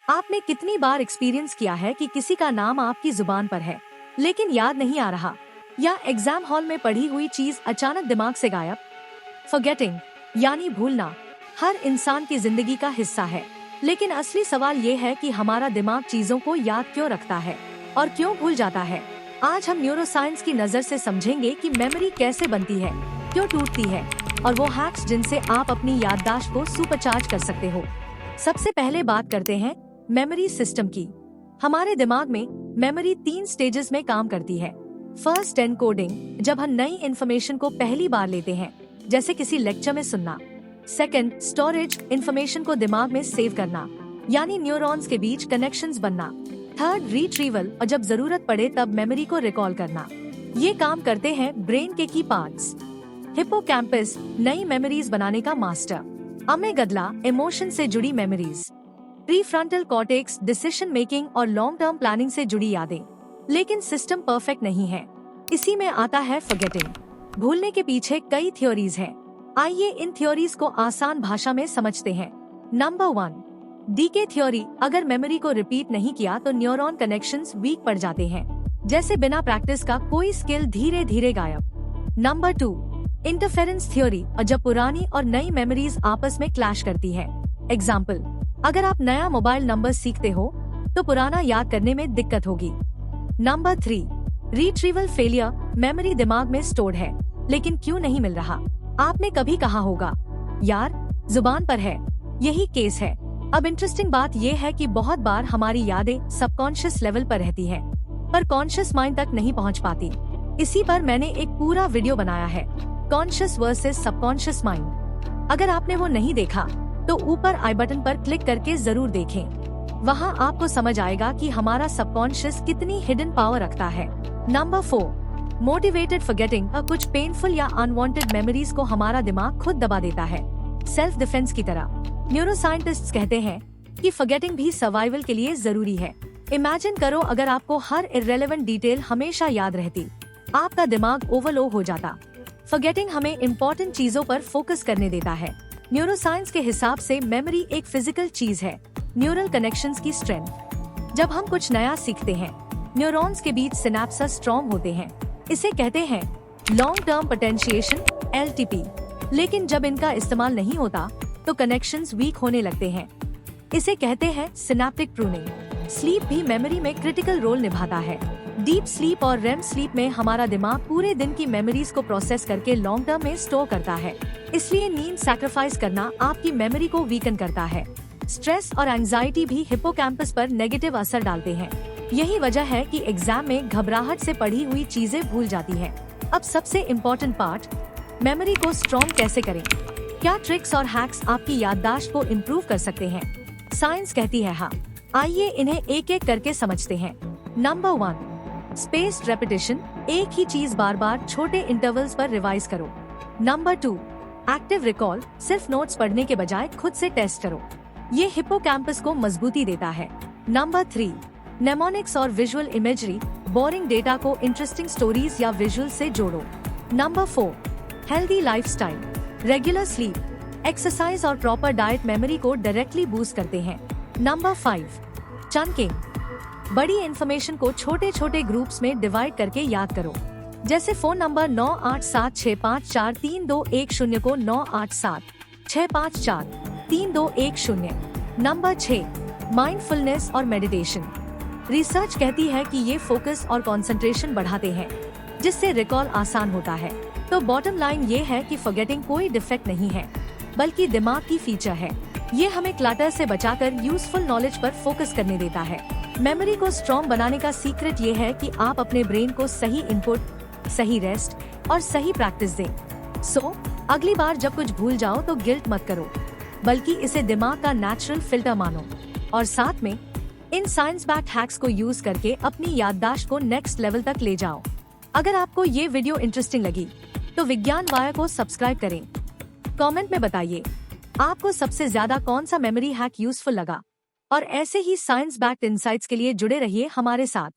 आपने कितनी बार एक्सपीरियंस किया है कि किसी का नाम आपकी जुबान पर है लेकिन याद नहीं आ रहा, या एग्जाम हॉल में पढ़ी हुई चीज अचानक दिमाग से गायब। फॉरगेटिंग यानी भूलना हर इंसान की जिंदगी का हिस्सा है, लेकिन असली सवाल ये है कि हमारा दिमाग चीजों को याद क्यों रखता है और क्यों भूल जाता है। आज हम न्यूरोसाइंस की नजर से समझेंगे कि मेमोरी कैसे बनती है, क्यों टूटती है और वो हैक्स जिनसे आप अपनी याददाश्त को सुपरचार्ज कर सकते हो। सबसे पहले बात करते हैं मेमोरी सिस्टम की। हमारे दिमाग में मेमोरी 3 स्टेजेस में काम करती है। फर्स्ट एनकोडिंग, जब हम नई इन्फॉर्मेशन को पहली बार लेते हैं, जैसे किसी लेक्चर में सुनना। सेकंड, स्टोरेज, इन्फॉर्मेशन को दिमाग में सेव करना, यानी न्यूरॉन्स के बीच कनेक्शंस बनना। थर्ड, रिट्रीवल, और जब जरूरत पड़े तब मेमोरी को रिकॉल करना। ये काम करते हैं ब्रेन के की पार्ट्स। हिप्पोकैम्पस, नई मेमोरीज बनाने का मास्टर। अमेगडला, इमोशन से जुड़ी memories. Prefrontal cortex, decision making और लॉन्ग टर्म प्लानिंग से जुड़ी यादें। लेकिन सिस्टम परफेक्ट नहीं है। इसी में आता है फॉरगेटिंग। भूलने के पीछे कई थ्योरीज हैं। आइए इन थ्योरीज को आसान भाषा में समझते हैं। Number 1, decay theory. अगर मेमोरी को रिपीट नहीं किया तो न्यूरॉन कनेक्शंस वीक पड़ जाते हैं, जैसे बिना प्रैक्टिस का कोई स्किल धीरे धीरे गायब। नंबर 2, इंटरफेरेंस थ्योरी, और जब पुरानी और नई मेमोरीज आपस में क्लैश करती है। एग्जाम्पल, अगर आप नया मोबाइल नंबर सीखते हो तो पुराना याद करने में दिक्कत होगी। Number 3, retrieval failure. मेमोरी दिमाग में स्टोर्ड है लेकिन क्यों नहीं मिल रहा। आपने कभी कहा होगा, यार जुबान पर है। यही केस है। अब इंटरेस्टिंग बात यह है कि बहुत बार हमारी यादें सबकॉन्शियस लेवल पर रहती हैं, पर कॉन्शियस माइंड तक नहीं पहुंच पाती। इसी पर मैंने एक पूरा वीडियो बनाया है, कॉन्शियस वर्सेस सबकॉन्शियस माइंड। अगर आपने वो नहीं देखा तो ऊपर आई बटन पर क्लिक करके जरूर देखें। वहाँ आपको समझ आएगा कि हमारा सबकॉन्शियस कितनी हिडन पावर रखता है। Number 4, motivated forgetting. कुछ पेनफुल या अनवांटेड मेमोरीज को हमारा दिमाग खुद दबा देता है, सेल्फ डिफेंस की तरह। न्यूरोसाइंटिस्ट्स कहते हैं कि फॉरगेटिंग भी सर्वाइवल के लिए जरूरी है। इमेजिन करो अगर आपको हर इररेलेवेंट डिटेल हमेशा याद रहती, आपका दिमाग ओवरलोड हो जाता। फॉरगेटिंग हमें इम्पोर्टेंट चीजों पर फोकस करने देता है। न्यूरोसाइंस के हिसाब से मेमोरी एक फिजिकल चीज है, न्यूरल कनेक्शंस की स्ट्रेंथ। जब हम कुछ नया सीखते हैं, न्यूरॉन्स के बीच सिनेप्सेस स्ट्रॉन्ग होते हैं। इसे कहते हैं लॉन्ग टर्म पोटेंशिएशन, LTP। लेकिन जब इनका इस्तेमाल नहीं होता तो कनेक्शंस वीक होने लगते हैं। इसे कहते हैं सिनेप्टिक प्रूनिंग। स्लीप भी मेमोरी में क्रिटिकल रोल निभाता है। डीप स्लीप और रेम स्लीप में हमारा दिमाग पूरे दिन की मेमोरीज को प्रोसेस करके लॉन्ग टर्म में स्टोर करता है। इसलिए नींद सैक्रिफाइस करना आपकी मेमोरी को वीकन करता है। स्ट्रेस और एंजाइटी भी हिप्पोकैम्पस पर नेगेटिव असर डालते हैं। यही वजह है कि एग्जाम में घबराहट से पढ़ी हुई चीजें भूल जाती हैं। अब सबसे इम्पोर्टेंट पार्ट, मेमोरी को स्ट्रॉन्ग कैसे करें। क्या ट्रिक्स और हैक्स आपकी याददाश्त को इम्प्रूव कर सकते हैं? साइंस कहती है हाँ। आइए इन्हें एक एक करके समझते हैं। Number 1, spaced repetition. एक ही चीज बार बार छोटे इंटरवल्स पर रिवाइज करो। Number 2, active recall. सिर्फ नोट्स पढ़ने के बजाय खुद से टेस्ट करो, ये हिप्पोकैम्पस को मजबूती देता है। नंबर 3, नेमोनिक्स और विजुअल इमेजरी। बोरिंग डेटा को इंटरेस्टिंग स्टोरीज या विजुअल से जोड़ो। Number 4, healthy lifestyle. Regular sleep, exercise और प्रॉपर डाइट मेमोरी को डायरेक्टली बूस्ट करते हैं। Number 5, chunking. बड़ी इन्फॉर्मेशन को छोटे छोटे ग्रुप्स में डिवाइड करके याद करो, जैसे फोन नंबर 9876543210 को 9876543210। नंबर 6, माइंडफुलनेस और मेडिटेशन। रिसर्च कहती है कि ये फोकस और कंसंट्रेशन बढ़ाते हैं, जिससे रिकॉल आसान होता है। तो बॉटम लाइन ये है कि फॉरगेटिंग कोई डिफेक्ट नहीं है, बल्कि दिमाग की फीचर है। ये हमें क्लटर से बचाकर यूजफुल नॉलेज पर फोकस करने देता है। मेमोरी को स्ट्रॉन्ग बनाने का सीक्रेट ये है कि आप अपने ब्रेन को सही इनपुट, सही रेस्ट और सही प्रैक्टिस दें। सो अगली बार जब कुछ भूल जाओ तो गिल्ट मत करो, बल्कि इसे दिमाग का नेचुरल फिल्टर मानो। और साथ में इन साइंस बैक्ड हैक्स को यूज करके अपनी याददाश्त को नेक्स्ट लेवल तक ले जाओ। अगर आपको ये वीडियो इंटरेस्टिंग लगी तो विज्ञान वाया को सब्सक्राइब करें। कमेंट में बताइए आपको सबसे ज्यादा कौन सा मेमोरी हैक यूजफुल लगा, और ऐसे ही साइंस बैक्ड इनसाइट्स के लिए जुड़े रहिए हमारे साथ।